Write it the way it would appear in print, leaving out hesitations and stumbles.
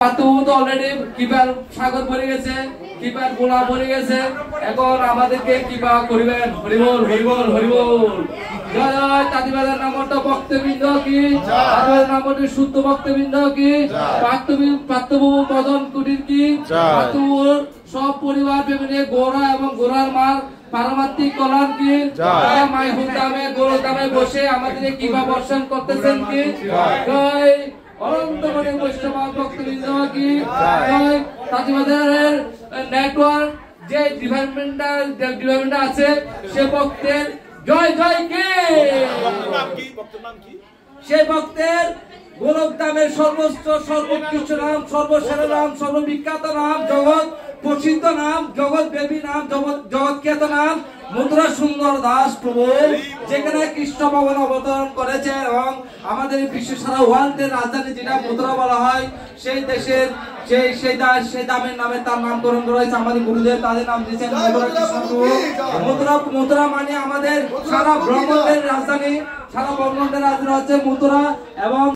Already keeper সাগর ভরে গেছে, keeper গোলা ভরে গেছে। এখন আমাদেরকে কিপা করিবেন। হরিবল হরিবল হরিবল। জয় জয় তাঁতিবাজার নামটা ভক্তবৃন্দ কি, তাঁতিবাজার নামটা শুদ্ধ ভক্তবৃন্দ কি, পাত্রবাবু প্রধান কুটির কি, পাত্রবাবুর সব পরিবার মিলে গোড়া এবং গোড়ার মার পারমাত্মিক কল্যাণ কি, মাই হুদামে গোলদামে বসে আমাদের কিপা বর্ষণ করতেছেন কি। জয় অনন্তমণি বৈষ্ণব ভক্তবৃন্দ কি, জয় তাঁতিবাজারের নেটওয়ার্ক যে ডিপার্টমেন্ট আছে সে ভক্তের জয় জয় কে, সে ভক্তের গোলক দামের সর্বোচ্চ সর্বোৎকৃষ্ট নাম, সর্বসেরা নাম, সর্ববিখ্যাত নাম, জগৎ প্রসিদ্ধ নাম, জগৎ দেবী নাম, জগৎ খ্যাত নাম মথুরা সুন্দর দাস প্রভু, যেখানে কৃষ্ণ ভগবান অবতরণ করেছেন এবং আমাদের বিশ্ব সারা ওয়ার্ল্ডের রাজধানী যেটা মথুরা বলা হয়, সেই দেশের সেই দামের নামে তার নামকরণ করা হয়েছে। আমাদের গুরুদেব তাদের নাম দিয়েছেন মথুরা কৃষ্ণ প্রভু। মথুরা মানে আমাদের সারা ব্রহ্মাণ্ডের রাজধানী, সারা ব্রহ্মাণ্ডের রাজধানী হচ্ছে মথুরা। এবং